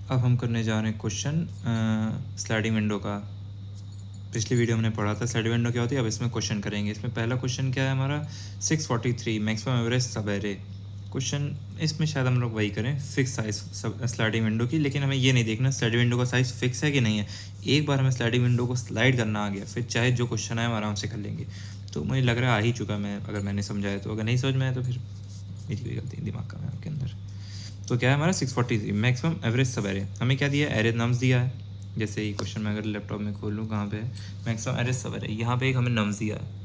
अब हम करने जा रहे हैं क्वेश्चन स्लाइडिंग विंडो का। पिछली वीडियो हमने पढ़ा था स्लाइडिंग विंडो क्या होती है, अब इसमें क्वेश्चन करेंगे। इसमें पहला क्वेश्चन क्या है हमारा 643 मैक्सिमम एवरेज सब एरे क्वेश्चन। इसमें शायद हम लोग वही करें फिक्स साइज स्लाइडिंग विंडो की, लेकिन हमें ये नहीं देखना स्लाइडिंग विंडो का साइज़ फिक्स है कि नहीं है। एक बार हमें स्लाइडिंग विंडो को स्लाइड करना आ गया, फिर चाहे जो क्वेश्चन है हम आराम से कर लेंगे। तो मुझे लग रहा है आ ही चुका मैं, अगर मैंने समझाया तो। अगर नहीं समझ में आया तो फिर मेरी कोई गलती है दिमाग का मैं आपके अंदर। तो क्या है हमारा 643 मैक्सिमम एवरेज सब एरे। हमें क्या दिया है, एरे नम्स दिया है। जैसे ही क्वेश्चन में अगर लैपटॉप में खोल लूँ कहाँ पे है मैक्सिमम एवरेज सब एरे, यहाँ पे एक हमें नम्स दिया है।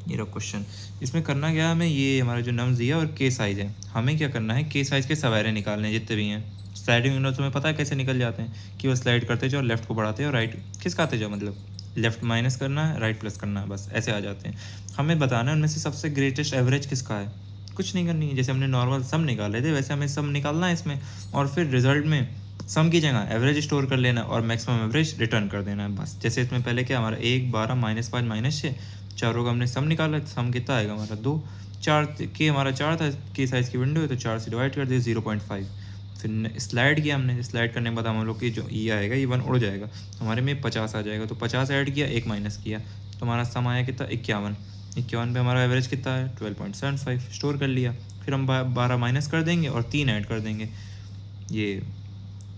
ये रहा क्वेश्चन। इसमें करना क्या है हमें, ये हमारा जो नम्स दिया और के साइज़ है, हमें क्या करना है के साइज़ के सब एरे निकालने हैं जितने भी हैं। स्लाइडिंग विंडो तुम्हें पता है कैसे निकल जाते हैं कि वो स्लाइड करते जाओ, लेफ्ट को बढ़ाते जाओ, राइट खिसकाते जाओ, मतलब लेफ्ट माइनस करना है राइट प्लस करना है, बस ऐसे आ जाते हैं। हमें बताना है उनमें से सबसे ग्रेटेस्ट एवरेज किसका है। कुछ नहीं करनी है, जैसे हमने नॉर्मल सम निकाले थे वैसे हमें सम निकालना है इसमें, और फिर रिजल्ट में सम की जगह एवरेज स्टोर कर लेना और मैक्सिमम एवरेज रिटर्न कर देना है बस। जैसे इसमें पहले क्या हमारा 1 12 -5 -6 चारों का हमने सम निकाला, सम कितना आएगा हमारा 2 4 के हमारा 4 था, के साइज़ की विंडो है तो 4 से डिवाइड कर दिया 0.5। फिर स्लाइड किया हमने, स्लाइड करने के बाद हम लोग की जो ये आएगा ये 1 उड़ जाएगा, हमारे में 50 आ जाएगा। तो 50 ऐड किया 1 माइनस किया तो हमारा सम आया कितना 51। 51 पे हमारा एवरेज कितना है 12.75, स्टोर कर लिया। फिर हम 12 माइनस कर देंगे और 3 ऐड कर देंगे, ये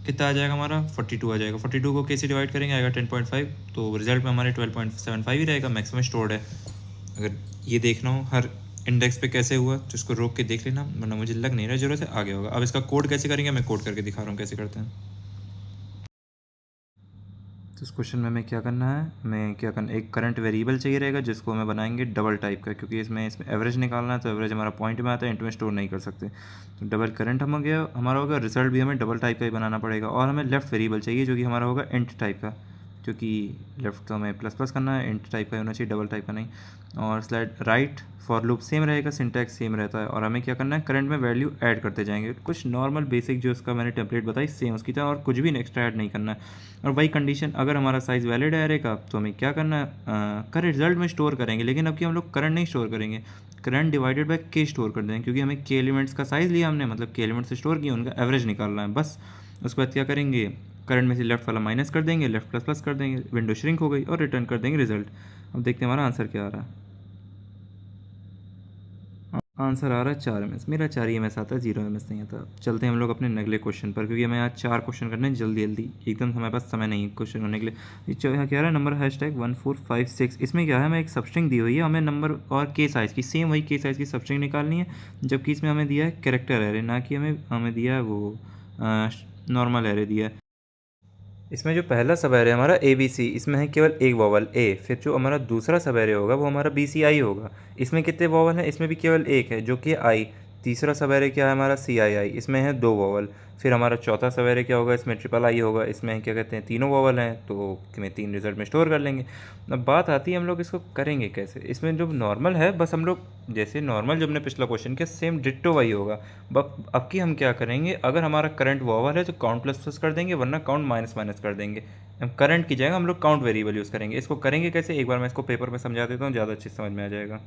कितना आ जाएगा हमारा 42 आ जाएगा। 42 को कैसे डिवाइड करेंगे आएगा 10.5, तो रिजल्ट में हमारे 12.75 ही रहेगा, मैक्सिमम स्टोर्ड है। अगर ये देखना हो हर इंडेक्स पे कैसे हुआ तो इसको रोक के देख लेना, वरना मुझे लग नहीं रहा ज़रूरत है, आगे होगा। अब इसका कोड कैसे करेंगे मैं कोड करके दिखा रहा हूँ कैसे करते हैं। तो इस क्वेश्चन में हमें क्या करना है, हमें क्या करना, एक करंट वेरिएबल चाहिए रहेगा जिसको हमें बनाएंगे डबल टाइप का, क्योंकि इसमें एवरेज निकालना है तो एवरेज हमारा पॉइंट में आता है, इंट में स्टोर नहीं कर सकते। तो डबल करंट हम हो गया हमारा होगा, रिजल्ट भी हमें डबल टाइप का ही बनाना पड़ेगा। और हमें लेफ्ट वेरिएबल चाहिए जो कि हमारा होगा इंट टाइप का, क्योंकि लेफ्ट तो हमें प्लस प्लस करना है, इंट टाइप का होना चाहिए, डबल टाइप का नहीं। और slide right for loop same रहेगा, सिंटैक्स सेम रहता है। और हमें क्या करना है करंट में वैल्यू ऐड करते जाएंगे, कुछ नॉर्मल बेसिक जो उसका मैंने टेम्पलेट बताई सेम उसकी तरह, और कुछ भी एक्स्ट्रा ऐड नहीं करना है। और वही कंडीशन अगर हमारा साइज़ वैलिड है एरे का तो हमें क्या करना है करंट रिजल्ट में स्टोर करेंगे, लेकिन अब कि हम लोग करंट नहीं स्टोर करेंगे, करंट डिवाइडेड बाय के स्टोर कर देंगे, क्योंकि हमें के एलिमेंट्स का साइज़ लिया हमने, मतलब के एलिमेंट्स से स्टोर किया, उनका एवरेज निकालना है बस। उसके बाद क्या करेंगे करंट में से लेफ्ट वाला माइनस कर देंगे, लेफ्ट प्लस प्लस कर देंगे, विंडो श्रिंक हो गई और रिटर्न कर देंगे रिजल्ट। अब देखते हैं हमारा आंसर क्या आ रहा है। आंसर आ रहा है 4 एम एस, मेरा 4 ही एम एस आता है, 0 एम एस नहीं आता। चलते हैं हम लोग अपने अगले क्वेश्चन पर, क्योंकि हमें आज 4 क्वेश्चन करने हैं जल्दी जल्दी, एकदम हमारे पास समय नहीं है क्वेश्चन करने के लिए। यहाँ क्या रहा है नंबर #1456, इसमें क्या है हमें एक सबस्ट्रिंग दी हुई है, हमें नंबर और के साइज़ की सेम वही के साइज़ की सबस्ट्रिंग निकालनी है, जबकि इसमें हमें दिया है कैरेक्टर एरे, ना कि हमें हमें दिया है वो नॉर्मल एरे दिया है। इसमें जो पहला सब एरे हमारा ए बी सी, इसमें है केवल एक वॉवल ए। फिर जो हमारा दूसरा सब एरे होगा वो हमारा बी सी आई होगा, इसमें कितने वॉवल हैं, इसमें भी केवल एक है जो कि आई। तीसरा सब एरे क्या है हमारा सी आई आई, इसमें है 2 वॉवल। फिर हमारा चौथा सब एरे क्या होगा, इसमें ट्रिपल आई होगा, इसमें क्या कहते हैं 3 वॉवल हैं, तो हमें 3 रिजल्ट में स्टोर कर लेंगे। अब बात आती है हम लोग इसको करेंगे कैसे। इसमें जो नॉर्मल है बस हम लोग जैसे नॉर्मल जो हमने पिछला क्वेश्चन किया सेम डिट्टो वही होगा। अब की हम क्या करेंगे, अगर हमारा करंट वॉवल है तो काउंट प्लस प्लस कर देंगे, वरना काउंट माइनस माइनस कर देंगे। हम करंट की जगह हम लोग काउंट वेरिएबल यूज़ करेंगे। इसको करेंगे कैसे, एक बार मैं इसको पेपर में समझा देता हूँ, ज़्यादा अच्छी समझ में आ जाएगा।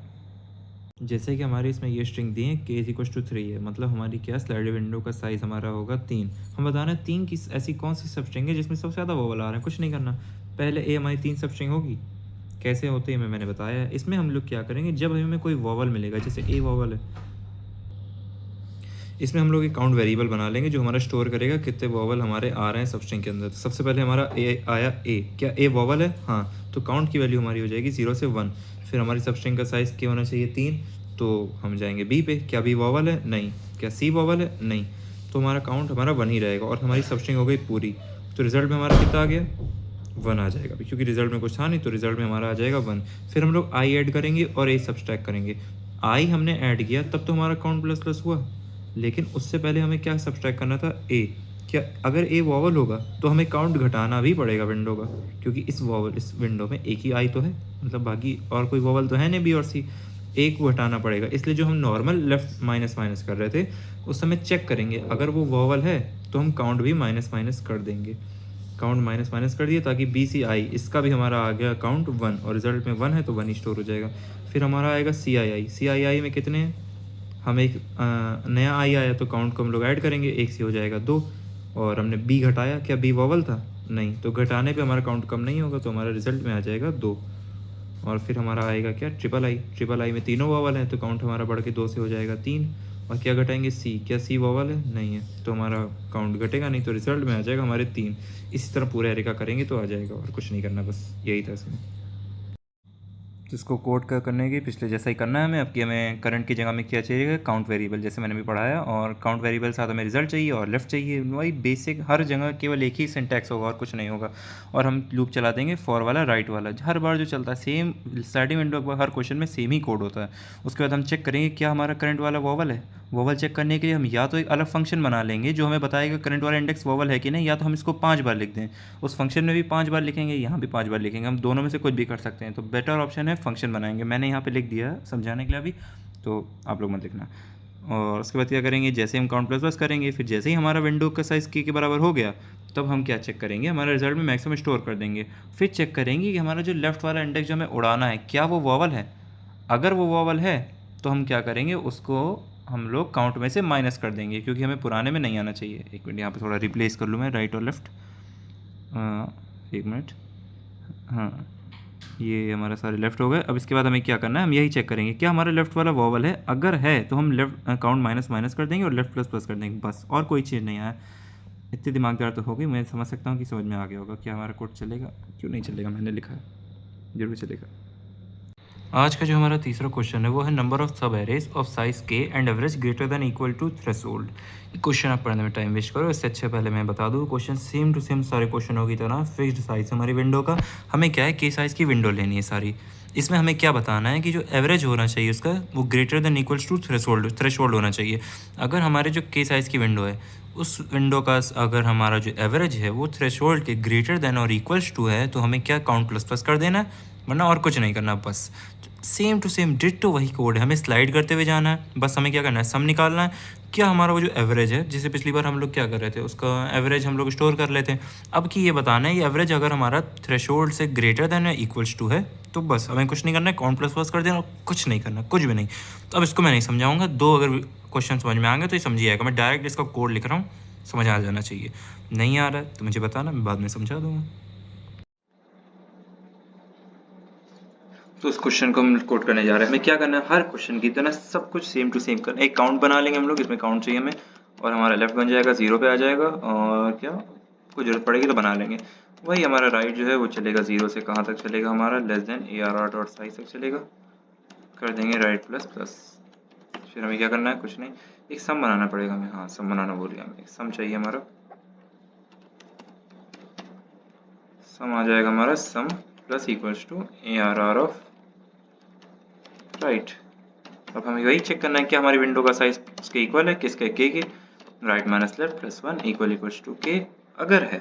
जैसे कि हमारे इसमें ये स्ट्रिंग दी है k=3 है, मतलब हमारी क्या स्लाइड विंडो का साइज़ हमारा होगा 3। हम बता रहे हैं 3 की ऐसी कौन सी सब स्ट्रिंग है जिसमें सबसे ज़्यादा वोवल आ रहे हैं। कुछ नहीं करना, पहले ए हमारी 3 सब स्ट्रिंग होगी, कैसे होती है मैंने बताया है। इसमें हम लोग क्या करेंगे, जब हमें कोई वोवल मिलेगा, जैसे ए वोवल है, इसमें हम लोग एक काउंट वेरिएबल बना लेंगे जो हमारा स्टोर करेगा कितने वोवल हमारे आ रहे हैं सब स्ट्रिंग के अंदर। तो सबसे पहले हमारा ए आया, ए क्या ए वोवल है, हाँ, तो काउंट की वैल्यू हमारी हो जाएगी 0 से 1। फिर हमारी सब स्ट्रिंग का साइज़ क्या होना चाहिए 3, तो हम जाएंगे बी पे, क्या बी वोवल है, नहीं, क्या सी वोवल है, नहीं, तो हमारा काउंट हमारा 1 ही रहेगा और हमारी सब स्ट्रिंग हो गई पूरी। तो रिजल्ट में हमारा कितना आ गया 1 आ जाएगा, क्योंकि रिजल्ट में कुछ था नहीं तो रिजल्ट में हमारा आ जाएगा 1। फिर हम लोग आई ऐड करेंगे और ए सब्सट्रैक्ट करेंगे। आई हमने ऐड किया तब तो हमारा काउंट प्लस प्लस हुआ, लेकिन उससे पहले हमें क्या सब्सट्रैक्ट करना था ए। क्या अगर ए वॉवल होगा तो हमें काउंट घटाना भी पड़ेगा विंडो का, क्योंकि इस विंडो में एक ही आई तो है, मतलब बाकी और कोई वॉवल तो है नहीं बी और सी, एक को हटाना पड़ेगा। इसलिए जो हम नॉर्मल लेफ्ट माइनस माइनस कर रहे थे उस समय चेक करेंगे, अगर वो वॉवल है तो हम काउंट भी माइनस माइनस कर देंगे। काउंट माइनस माइनस कर दिया ताकि बी सी आई इसका भी हमारा आ गया काउंट 1, और रिजल्ट में 1 है तो 1 ही स्टोर हो जाएगा। फिर हमारा आएगा सी आई आई, सी आई आई में कितने हैं, हम एक नया आई आया तो काउंट को हम लोग ऐड करेंगे, एक से हो जाएगा 2, और हमने बी घटाया, क्या बी वॉवल था? नहीं, तो घटाने पे हमारा काउंट कम नहीं होगा, तो हमारा रिजल्ट में आ जाएगा 2। और फिर हमारा आएगा क्या? Triple I. ट्रिपल आई में तीनों वॉवल हैं, तो काउंट हमारा बढ़ के 2 से हो जाएगा 3। और क्या घटाएंगे? सी। क्या सी वॉवल है? नहीं है, तो हमारा काउंट घटेगा नहीं, तो रिजल्ट में आ जाएगा हमारे 3। इसी तरह पूरे एरे का करेंगे तो आ जाएगा, और कुछ नहीं करना, बस यही था इसमें। इसको कोड का करने की पिछले जैसा ही करना है हमें। अब कि हमें करंट की जगह में क्या चाहिए? काउंट वेरिएबल, जैसे मैंने भी पढ़ाया। और काउंट वेरिएबल साथ हमें रिजल्ट चाहिए और लेफ्ट चाहिए। वही बेसिक, हर जगह केवल एक ही सिंटैक्स होगा और कुछ नहीं होगा। और हम लूप चला देंगे फॉर वाला, राइट वाला, हर बार जो चलता है सेम। स्लाइडिंग विंडो पर हर क्वेश्चन में सेम ही कोड होता है। उसके बाद हम चेक करेंगे क्या हमारा करंट वाला वॉवल है। वॉवल चेक करने के लिए हम या तो एक अलग फंक्शन बना लेंगे जो हमें बताएगा करंट वाला इंडेक्स वॉवल है कि नहीं, या तो हम इसको 5 बार लिख दें। उस फंक्शन में भी 5 बार लिखेंगे, यहाँ भी 5 बार लिखेंगे। हम दोनों में से कुछ भी कर सकते हैं, तो बेटर ऑप्शन है फंक्शन बनाएंगे। मैंने यहाँ पे लिख दिया समझाने के लिए अभी, तो आप लोग मत लिखना। और उसके बाद क्या करेंगे? जैसे हम काउंट प्लस प्लस करेंगे, फिर जैसे ही हमारा विंडो का साइज़ के बराबर हो गया, तब हम क्या चेक करेंगे? हमारा रिजल्ट में मैक्सिमम स्टोर कर देंगे। फिर चेक करेंगे कि हमारा जो लेफ्ट वाला इंडेक्स जो हमें उड़ाना है, क्या वो वॉवल है। अगर वो वॉवल है तो हम क्या करेंगे? उसको हम लोग काउंट में से माइनस कर देंगे, क्योंकि हमें पुराने में नहीं आना चाहिए। एक मिनट, यहाँ पे थोड़ा रिप्लेस कर लूँ मैं राइट और लेफ़्ट। एक मिनट, हाँ, ये हमारा सारे लेफ़्ट हो गए। अब इसके बाद हमें क्या करना है? हम यही चेक करेंगे क्या हमारा लेफ़्ट वाला वॉवल है। अगर है तो हम लेफ़्ट काउंट माइनस माइनस कर देंगे और लेफ़्ट प्लस प्लस कर देंगे, बस। और कोई चीज़ नहीं आया। इतनी दिमागदार तो हो गई, मैं समझ सकता हूँ कि समझ में आ गया होगा। क्या हमारा कोड चलेगा? क्यों नहीं चलेगा? मैंने लिखा है, ज़रूर चलेगा। आज का जो हमारा तीसरा क्वेश्चन है वो है number of subarrays of size k and average greater than equal to threshold. Question आप पढ़ने में टाइम वेस्ट करो, इससे अच्छे पहले मैं बता दूँ क्वेश्चन सेम टू सेम सारे क्वेश्चनों की तरह फिक्स्ड साइज हमारी विंडो का। हमें क्या है? के साइज़ की विंडो लेनी है सारी। इसमें हमें क्या बताना है कि जो एवरेज होना चाहिए उसका वो greater than equals to threshold होना चाहिए। अगर हमारे जो के साइज़ की विंडो है उस विंडो का अगर हमारा जो एवरेज है वो थ्रेशोल्ड के ग्रेटर देन और इक्वल्स टू है, तो हमें क्या काउंट प्लस प्लस कर देना है, वरना और कुछ नहीं करना। बस सेम टू सेम डिट्टो वही कोड है, हमें स्लाइड करते हुए जाना है। बस हमें क्या करना है? सम निकालना है। क्या हमारा वो जो एवरेज है, जैसे पिछली बार हम लोग क्या कर रहे थे, उसका एवरेज हम लोग स्टोर कर लेते हैं। अब कि ये बताना है ये एवरेज अगर हमारा थ्रेशोल्ड से ग्रेटर देन या इक्वल्स टू है, तो बस हमें कुछ नहीं करना है, काउंट प्लस प्लस कर देना, कुछ नहीं करना, कुछ भी नहीं। तो अब इसको मैं नहीं समझाऊंगा, दो अगर क्वेश्चन समझ में आएंगे तो ये समझिए आएगा। मैं डायरेक्ट इसका कोड लिख रहा हूँ, समझ आ जाना चाहिए। नहीं आ रहा है तो मुझे बताना, मैं बाद में समझा दूंगा। तो उस क्वेश्चन को हम कोड करने जा रहे हैं। हमें क्या करना है? हर क्वेश्चन की तरह सब कुछ सेम टू सेम करना है। एक काउंट बना लेंगे हम लोग, इसमें काउंट चाहिए हमें, और हमारा लेफ्ट बन जाएगा 0 पे आ जाएगा। और क्या कोई जरूरत पड़ेगी तो बना लेंगे। वही हमारा राइट जो है वो चलेगा 0 से कहाँ तक चलेगा? हमारा less than ARR dot size तक चलेगा। कर देंगे राइट प्लस प्लस। फिर हमें क्या करना है? कुछ नहीं, एक सम बनाना पड़ेगा हमें। हाँ, सम बनाना भूल गया मैं। एक सम चाहिए हमारा। सम आ जाएगा हमारा sum plus equals to ARR of right. अब हमें वही चेक करना है कि हमारी विंडो का साइज उसके इक्वल है, किसके? K right minus left plus 1 equals to k अगर है।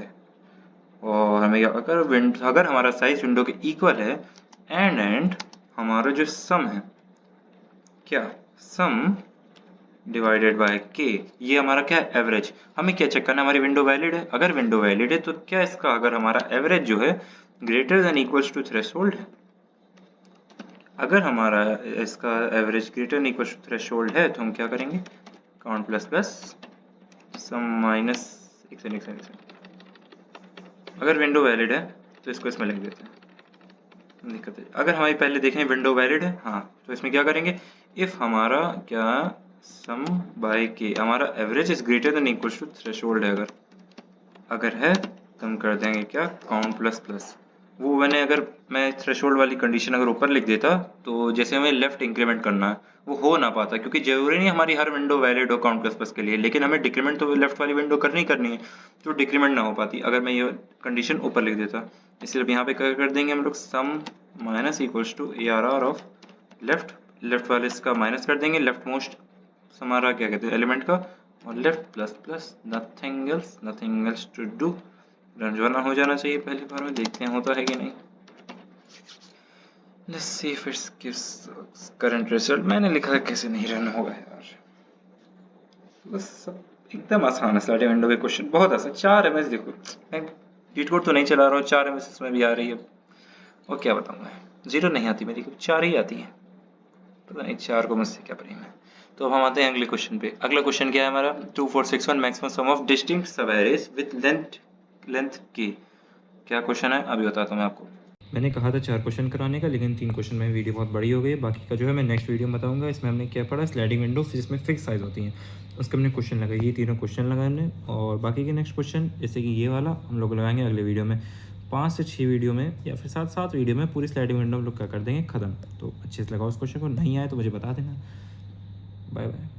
और हमें अगर हमारा साइज विंडो के इक्वल है एंड हमारा जो सम है, क्या सम डिवाइडेड बाय के, ये हमारा क्या है? एवरेज। हमें क्या चेक करना है? हमारी विंडो वैलिड है। अगर विंडो वैलिड है तो क्या इसका अगर हमारा एवरेज जो है greater than equals to threshold है। अगर हमारा इसका average greater than equals to threshold है तो हम क्या करेंगे? Count plus plus sum minus, एक सेकंड, अगर विंडो वैलिड है तो इसको इसमें लिख देते हैं, दिक्कत है। अगर हमारी पहले देखें विंडो वैलिड है, हाँ, तो इसमें क्या करेंगे? इफ हमारा क्या सम बाय के हमारा average is greater than equals to threshold है, अगर है तो हम कर देंगे क्या? Count plus plus. वो मैंने अगर मैं थ्रेशोल्ड वाली कंडीशन अगर ऊपर लिख देता तो जैसे हमें लेफ्ट इंक्रीमेंट करना है वो हो ना पाता, क्योंकि जरूरी नहीं हमारी हर विंडो वैलिड हो काउंट प्लस प्लस के लिए, लेकिन हमें डिक्रीमेंट तो लेफ्ट वाली विंडो करनी है, तो डिक्रीमेंट ना हो पाती अगर मैं ये कंडीशन ऊपर लिख देता। इसलिए यहाँ पे क्या कर देंगे हम लोग? Sum minus equals to ARR of left वाले इसका माइनस कर देंगे, लेफ्ट मोस्ट हमारा क्या कहते हैं एलिमेंट का, और left plus plus nothing else to do. Run हो जाना चाहिए पहली बार में, देखते हैं होता है कि नहीं। Let's see if it's gives current result. मैंने लिखा है कैसे नहीं रन होगा यार। बस एकदम आसान है स्लाइडिंग विंडो के क्वेश्चन, बहुत आसान। 4 MS देखो, मैं चीट कोड तो नहीं चला रहा हूँ, 4 MS इसमें भी आ रही है। और क्या बताऊँ मैं, 0 नहीं आती मेरी, 4 ही आती है। पता नहीं 4 को मुझसे क्या प्रेम है। तो अब हम आते हैं अगले क्वेश्चन पे। अगला क्वेश्चन क्या है हमारा, 2461 मैक्सिमम सम ऑफ डिस्टिंक्ट सब एरेज विद लेंथ की। क्या क्वेश्चन है अभी बताता हूँ मैं आपको। मैंने कहा था 4 क्वेश्चन कराने का, लेकिन 3 क्वेश्चन में वीडियो बहुत बड़ी हो गई है। बाकी का जो है मैं नेक्स्ट वीडियो में बताऊंगा। इसमें हमने क्या पढ़ा, स्लाइडिंग विंडो जिसमें फिक्स साइज होती हैं, उसके हमने क्वेश्चन लगाए। ये तीनों क्वेश्चन लगाने, और बाकी के नेक्स्ट क्वेश्चन जैसे कि ये वाला हम लोग लगाएंगे अगले वीडियो में। 5 से 6 वीडियो में या फिर 7 वीडियो में पूरी स्लाइडिंग विंडो हम लोग क्या कर देंगे, ख़त्म। तो अच्छे से लगाओ उस क्वेश्चन को, नहीं आए तो मुझे बता देना। Bye bye.